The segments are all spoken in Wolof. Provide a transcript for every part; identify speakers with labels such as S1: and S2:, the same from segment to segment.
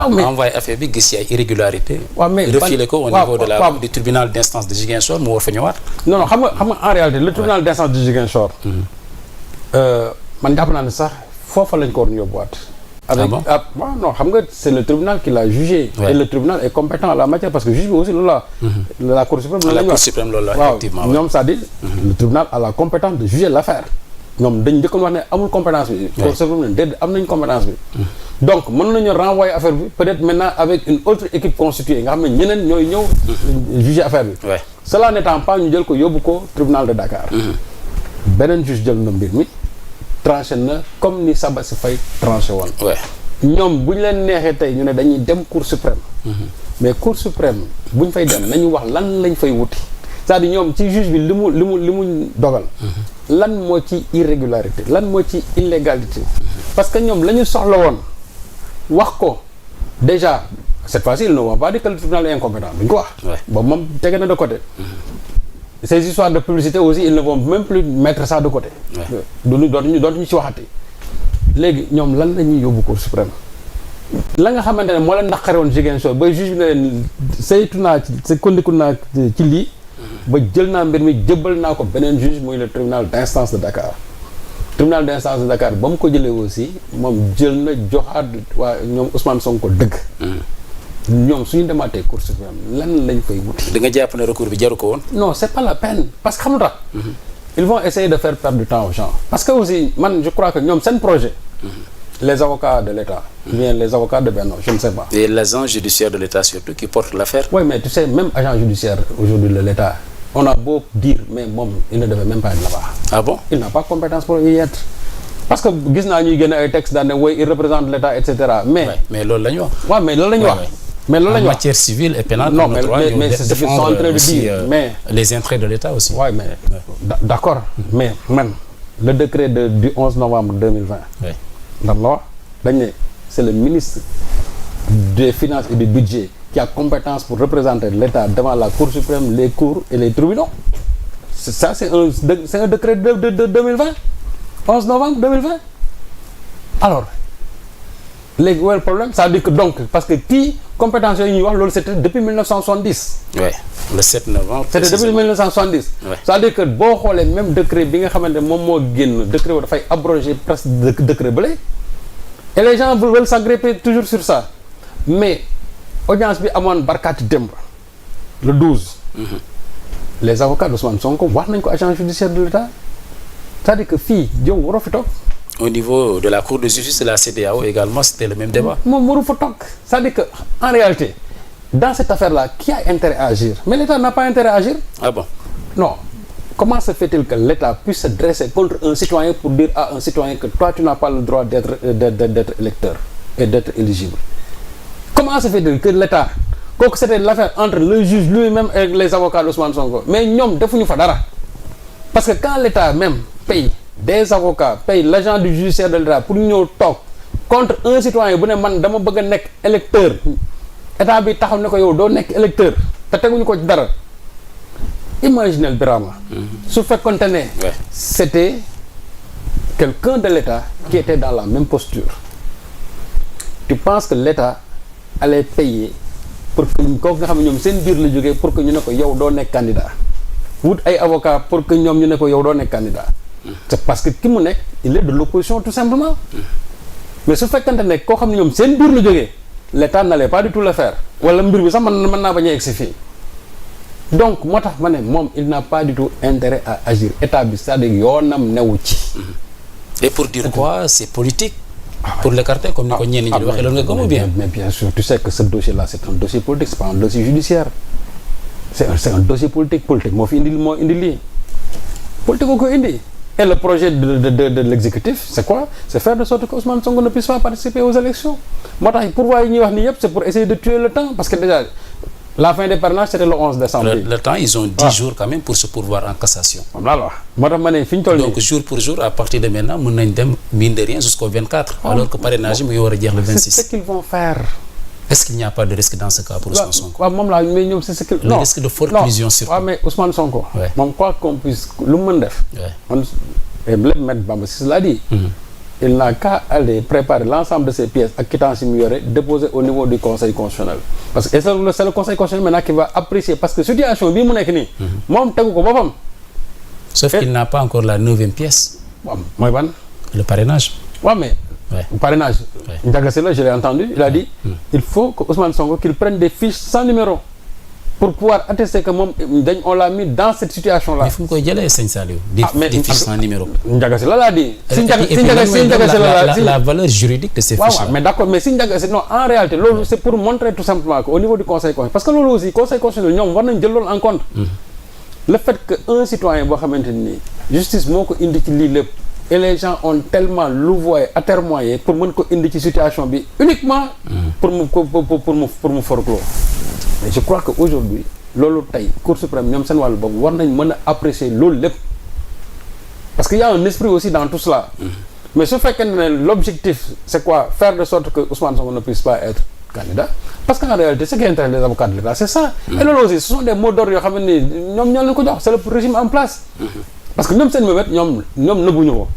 S1: envoyé affaire bi gis ay irrégularité.
S2: waaw mais
S1: refilé ko au niveau du tribunal d'instance de Ziguinchor mu war fa ñëwaat.
S2: non xam nga en réalité le tribunal d'instance de Ziguinchor. man jàpp naa ne sax foofa lañ ko war a yóbbuwaat. non xam nga c'est le tribunal qui l'a jugé. Et le tribunal est compétent en la matière parce que juge bi aussi loolu la Cour suprême loolu la ñu wax. effectivement ñoom c'est-à-dire le tribunal a la compétence de juger l'affaire. ñoom dañ njëkkoon wax ne amul compétence bi. Cour suprême ne déedéet am nañ compétence bi. donc mën nañu renvoyer affaire bi peut-être maintenant avec une autre équipe constituée nga xam ne ñeneen ñooy ñëw. juger affaire bi. cela n'étant pas ñu jël ko yóbbu ko tribunal de Dakar. beneen juge jël na mbir mi. tranché na comme ni Sabassy Faye tranché woon. ñoom bu ñu leen neexee tey ñu ne dañuy dem Cour suprême. mais Cour suprême bu ñu fay dem nañu wax lan lañ fay wuti. c'est-à-dire ñoom ci juge bi li mu dogal. lan moo ci irrégularité lan moo ci illégalité. parce que ñoom la ñu soxla woon wax ko déjà cette fois-ci ils ne vont pas dire que le tribunal est incompétent duñ ko wax. boobu moom tege na de côté. ces histoires de publicité aussi ils ne vont même plus mettre ça de côté. dootuñu ci waxati. léegi ñoom lan la ñuy yóbbu Cour suprême la nga xamante ne moo leen naqare woon Ziguinchor ba juge bi ne leen saytu naa ci sukkandiku naa ci lii. ba jël naa mbir mi jëbbal naa ko beneen juge muy le tribunal d'instance de Dakar. tribunal d'instance de Dakar ba mu ko jëlee aussi moom jël na joxaat waa ñoom Ousmane Sonko dëgg. ñoom suñu demaatee Cour suprême lan lañ fay wuti.
S1: da nga jàpp ne recours bi jaru ko woon.
S2: non c'est pas la peine parce que xam nga ils vont essayer de faire perdre du temps aux gens parce que aussi man je crois que ñoom seen projet. les avocats de l'État. ou bien les avocats de Benno je ne sais pas.
S1: et l'agent judiciaire de l'État surtout qui porte l'affaire.
S2: oui mais tu sais même agent judiciaire aujourd'hui de l'État on a beau dire mais moom il ne devait même pas être là-bas.
S1: Ah bon?
S2: Il n'a pas compétence pour y être. parce que gis naa ñuy génne ay textes daan ne oui il représente l'État et cetera mais.
S1: mais loolu la ñu wax.
S2: waaw mais loolu la ñu wax. mais loolu la ñu wax
S1: en matière civile et pénale.
S2: non mais c'est ce qu'ils sont en train de dire mais
S1: les intérêts de l'État aussi.
S2: oui mais d'accord mais man le décret du 11 novembre 2020. lan la wax dañ ne c'est le ministre des finances et du budget qui a compétence pour représenter l'État devant la Cour suprême les cours et les tribunaux. Ça c'est un décret de 2020 11 novembre 2020 alors léegi où est le problème ça veut dire que donc parce que kii compétence yooyu ñuy wax loolu c'était depuis 1970.
S1: oui le 7 novembre.
S2: c'était depuis 1970. ça veut dire que boo xoolee même décret bi nga xamante ne moom moo génn décret boobu dafay abroger presque décret bële. et les gens veulent s'agripper toujours sur ça mais audience bi amoon barkaati démb le 12. les avocats d'Ousmane Sonko wax nañ ko agent judiciaire de l'État c'est-à-dire que fii yow waroo fi toog.
S1: au niveau de la Cour de justice de la CEDEAO également c'était le même débat.
S2: moom waru fa toog c'est-à-dire que en réalité dans cette affaire-là qui a intérêt à agir mais l'État n'a pas intérêt à agir.
S1: Ah bon?
S2: Non. Comment se fait-il que l'État puisse se dresser contre un citoyen pour dire à un citoyen que toi tu n'as pas le droit d'être électeur et d'être éligible? Comment se fait-il que l'État kooku c'était l'affaire entre le juge lui-même et les avocats d'Ousmane Sonko mais ñoom defuñu fa dara parce que quand l'État même paye des avocats paye l'agent du judiciaire de l'État pour ñëw toog contre un citoyen bu ne man dama bëgg a nekk électeur État bi taxaw ne ko yow doo nekk électeur te teguñu ko ci dara. Imaginez Birama. su fekkoonte ne. c'était quelqu'un de l'État qui était dans la même posture. Tu penses que l'État allait payer pour que kooku nga xam ne ñoom seen biir la jógee pour que ñu ne ko yow doo nekk candidat wut ay avocat pour que ñoom ñu ne ko yow doo nekk candidat. c'est parce que ki mu nekk il est de l'opposition tout simplement. mais su fekkante ne koo xam ne ñoom seen biir la jógee l'État n'allait pas du tout le faire wala mbir bi sax mën naa bañ a egg si fii. donc moo tax ma ne moom il n'a pas du tout intérêt à agir état bi c'est-à-dire yoonam newu ci.
S1: et pour dire quoi c'est politique. pour l'écarter comme ni ko ñenn ñi di waxee loolu nga gëm bien.
S2: mais bien sûr tu sais que ce dossier-là c'est un dossier politique c'est pas un dossier judiciaire c'est un dossier politique moo fi indi lii politique ko indi. et le projet de l'exécutif c'est quoi c'est faire de sorte que Ousmane Sonko ne puisse pas participer aux élections moo tax pourvoi yi ñuy wax ni yëpp c'est pour essayer de tuer le temps parce que déjà la fin des parrainages c'était le 11 décembre.
S1: Le temps ils ont 10 jours quand même pour se pourvoir en cassation.
S2: moom laa la wax moo tax ma ne fi ñu toll nii.
S1: donc jour pour jour à partir de maintenant mën nañ dem mine de rien jusqu'au 24. alors que parrainage mu ngi war a jeex le 26.
S2: c'est ce qu'ils vont faire.
S1: est-ce qu'il n'y a pas de risque dans ce cas pour Ousmane Sonko?
S2: waaw moom laa mais ñoom c'est ce que.
S1: le risque de forclusion surtout.
S2: waaw mais Ousmane Sonko. moom quoi qu'on puisse lu mu mën def. man lépp Maître Bamba Cissé l'a dit. il n'a qu'à aller préparer l'ensemble de ces pièces ak quittance yi mu yore déposer au niveau du conseil constitutionnel parce que c'est le conseil constitutionnel maintenant qui va apprécier parce que situation bii mu nekk nii moom tegu ko boppam
S1: sauf qu'il n'a pas encore la 9e pièce
S2: waaw mooy ban
S1: le parrainage
S2: waaw mais parrainage Ndiaga Sylla je l'ai entendu il a dit il faut que Ousmane Sonko qu'il prenne des fiches sans numéro pour pouvoir attester que moom on l'a mis dans cette situation là.
S1: mais fu mu koy jëlee sëñ Saliou. des fiches sans numéro.
S2: Ndiaga Sylla laa di.
S1: la valeur juridique de ces fiches là.
S2: mais d'accord mais si Ndiaga Sylla non en réalité loolu c'est pour montrer tout simplement que au niveau du conseil constitutionnel parce que loolu aussi conseil constitutionnel ñoom war nañ jël loolu en compte. le fait que un citoyen boo xamante ni justice moo ko indi ci lii lépp et les gens ont tellement louvoyé atermoyé pour mën ko indi ci situation bi uniquement. pour mu forclos. mais je crois que aujourd'hui loolu tey Cour suprême ñoom seen wàllu boobu war nañ mën a apprécier loolu lépp parce que y a un esprit aussi dans tout cela mais su fekkee ne l'objectif c'est quoi faire de sorte que Ousmane Sonko ne puisse pas être candidat parce qu'en réalité ce qui intéresse les avocats de l'État c'est ça et loolu aussi ce sont des mots d'ordre yoo xam ne ñoom ñoo leen ko jox c'est le régime en place parce que ñoom seen mëbët ñoom nëbbuñu ko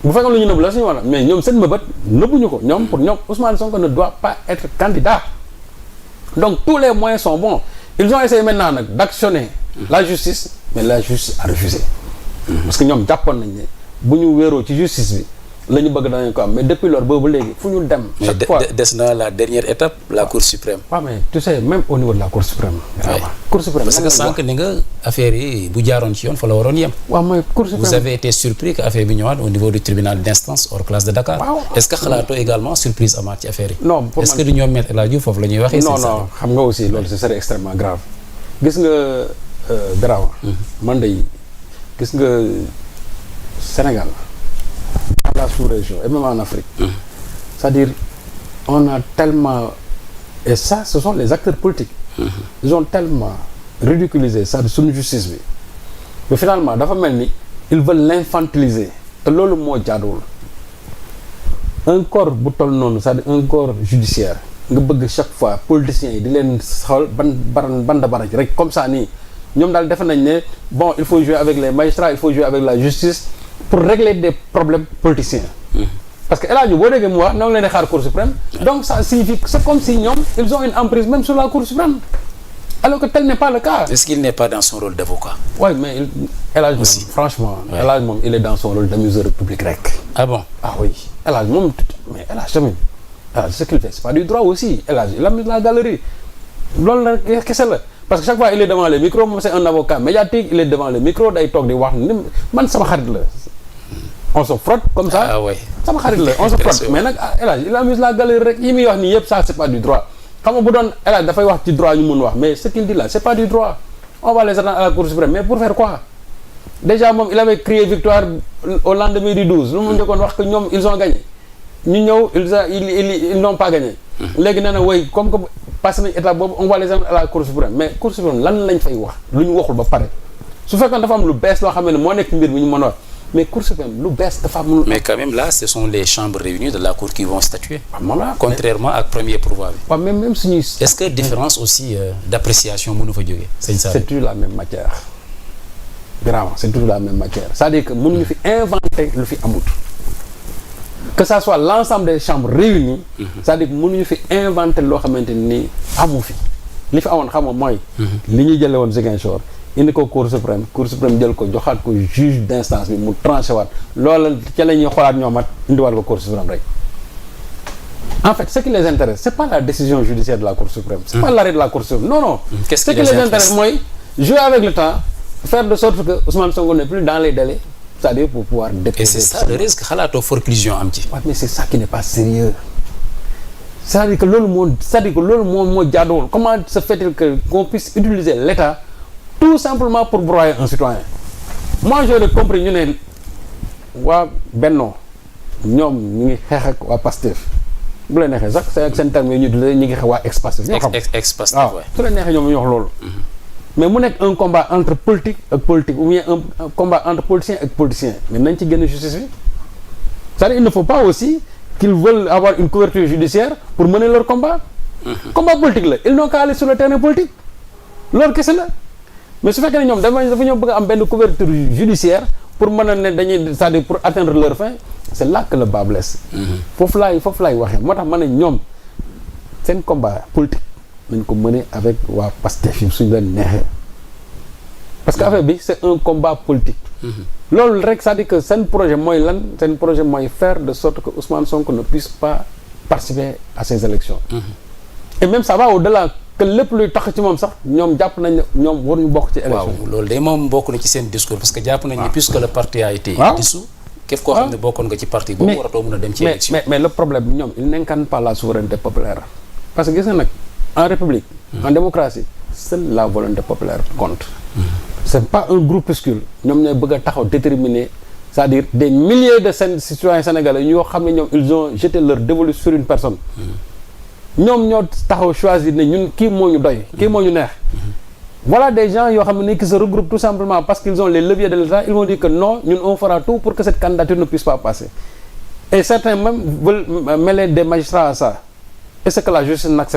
S2: bu fekkoon lu ñu nëbb la suñu wala mais ñoom seen mëbët nëbbuñu ko ñoom pour ñoom Ousmane Sonko ne doit pas être candidat. Donc tous les moyens sont bons. Ils ont essayé maintenant nag d'actionner la justice, mais la justice a refusé. Parce que ñoom jàppoon nañ ne bu ñu wéeroo ci justice bi la ñu bëgg danañ ko am mais depuis lors boobu léegi fu ñu dem. chaque fois
S1: des na la dernière étape la Cour suprême.
S2: waaw mais tu sais même au niveau de la Cour suprême.
S1: waaw
S2: Cour suprême
S1: parce que sànq ni nga affaire yi bu jaaroon ci yoon fa la waroon yem.
S2: waaw mooy Cour suprême
S1: vous avez été surpris que affaire bi ñëwaat au niveau du tribunal d'instance hors classe de Dakar.
S2: waaw
S1: est-ce que xalaatoo également surprise amaat ci affaire yi.
S2: non pour
S1: est-ce que du ñoom Maître El Hadji Diouf foofu la ñuy waxee.
S2: non non xam nga aussi loolu ce serait extrêmement grave. gis nga Darawa. man de gis nga Sénégal. la sous-région et même en Afrique c'est-à-dire on a tellement et ça ce sont les acteurs politiques ils ont tellement ridiculisé ça suñu justice bi mais finalement dafa mel ni ils veulent l'infantiliser te loolu moo jaaduwul un corps bu toll noonu c'est-à-dire un corps judiciaire nga bëgg chaque fois politiciens yi di leen xool banda bara ci rek comme ça nii ñoom daal defe nañ ne bon il faut jouer avec les magistrats il faut jouer avec la justice pour régler des problèmes politiciens. Parce que El Hadji boo déggee mu wax na nga leen di xaar Cour suprême. donc ça signifie c'est comme si ñoom ils ont une emprise même sur la Cour suprême. alors que tel n'est pas le cas.
S1: Est-ce qu'il n'est pas dans son rôle d'avocat?
S2: Oui mais El Hadji moom franchement. Ouais. El Hadji moom il est dans son rôle d'amuseur public rek.
S1: Ah bon?
S2: Ah oui El Hadji moom mais El Hadji tamit ce qu'il fait c'est pas du droit aussi El Hadji il amuse la galerie loolu la kese la. parce que chaque fois il est devant le micro moom c'est un avocat médiatique il est devant le micro day toog di wax ni man sama xarit la on se frotte comme ça.
S1: Ah oui
S2: sama xarit la on se frotte mais nag El Hadji il amuse la galerie rek yi muy wax nii yëpp ça c'est pas du droit xam nga bu doon El Hadji dafay wax ci droit ñu mun wax mais ce qu'il dit là c'est pas du droit on va les attendre à la Cour suprême mais pour faire quoi déjà moom il avait crié victoire au lendemain du 12 lu mu njëkkoon wax que ñoom ils ont gagné ñu ñëw ils n'ont pas gagné. léegi nee na woy comme que passé nañ étape boobu on va les amener à la Cour suprême mais Cour suprême lan lañ fay wax lu ñu waxul ba pare su fekkoon dafa am lu bees loo xam ne moo nekk mbir mi ñu mën a wax mais Cour suprême lu bees dafa am.
S1: mais quand même là ce sont les chambres réunies de la Cour qui vont statuer.
S2: voilà
S1: contrairement ak premier pourvoi bi.
S2: waaw même suñuy.
S1: est-ce que différence aussi d'appréciation mënu fa jógee. sëñ Sall
S2: c'est toujours la même matière. vraiment c'est toujours la même matière c'est-à-dire que mënuñu fi inventer lu fi amut. que ça soit l'ensemble des chambres réunies. c'est-à-dire que mënuñu fi inventer loo xamante ni amu fi li fi amoon xam nga mooy. li ñuy jëlee woon Ziguinchor indi ko Cour suprême jël ko joxaat ko juge d'instance bi mu tranché waat loolu ca la ñuy xoolaat ñoom at indiwaat ko Cour suprême rek. en fait ce qui les intéresse c'est pas la décision judiciaire de la Cour suprême. c'est pas l'arrêt de la Cour suprême non. ce qui les intéresse mooy jouer avec le temps faire de sorte que Ousmane Sonko n'est plus dans les délais. c'est-à-dire pour pouvoir déposer.
S1: Et c'est ça le risque xalaatoo forclusion am ci.
S2: waaw mais c'est ça qui n'est pas sérieux c'est-à-dire que loolu moo jaaduwul comment se fait-il que qu'on puisse utiliser l'État tout simplement pour broyer un citoyen moi j'aurais compris ñu ne waa Benno ñoom ñu ngi xeex ak waa Pastef bu la neexee sax c'est ak seen terme yi ñu ngi xeex waa ex-Pastef ñoo xam
S1: ex-Pastef
S2: waaw su la neexee ñoom ñu wax loolu mais mu nekk un combat entre politique ak politique ou bien un combat entre politiciens ak politiciens mais nañ ci génn justice bi c'est-à-dire il ne faut pas aussi qu'ils veulent avoir une couverture judiciaire pour mener leur combat. combat politique la ils n'ont qu'à aller sur le terrain politique loolu kese la mais su fekkee ne ñoom dafa ñoo bëgg a am benn couverture judiciaire pour mën a ne dañuy c'est-à-dire pour atteindre leur fin c'est là que le bas blesse. foofu laay waxee moo tax ma ne ñoom seen combat politique nañ ko mener avec waa Pastef yi suñu leen neexee parce que affaire bi c'est un combat politique. loolu rek c'est-à-dire que seen projet mooy lan seen projet mooy faire de sorte que Ousmane Sonko ne puisse pas participer à ces élections. et même ça va au-delà que lépp luy tax ci moom sax ñoom jàpp nañ ne ñoom waruñu bokk ci élection.
S1: waaw loolu de moom bokk na ci seen discours parce que jàpp nañ ne puisque le parti a été dissous. képp koo xam ne bokkoon nga ci parti boobu waratoo mën a dem ci élection. mais
S2: le problème ñoom ils n'incarnent pas la souveraineté populaire parce que gis nga nag en république. en démocratie seule la volonté populaire compte. c'est pas un groupuscule ñoom ñooy bëgg a taxaw déterminer c'est-à-dire des milliers de citoyens sénégalais ñoo xam ne ñoom ils ont jeté leur dévolu sur une personne. ñoom ñoo taxaw choisir ne ñun kii moo ñu doy kii moo ñu neex. voilà des gens yoo xam ne qui se regroupent tout simplement parce qu'ils ont les leviers de l'État ils vont dire que non ñun on fera tout pour que cette candidature ne puisse pas passer et certains même veulent mêler des magistrats à ça et c'est que la justice n'accepte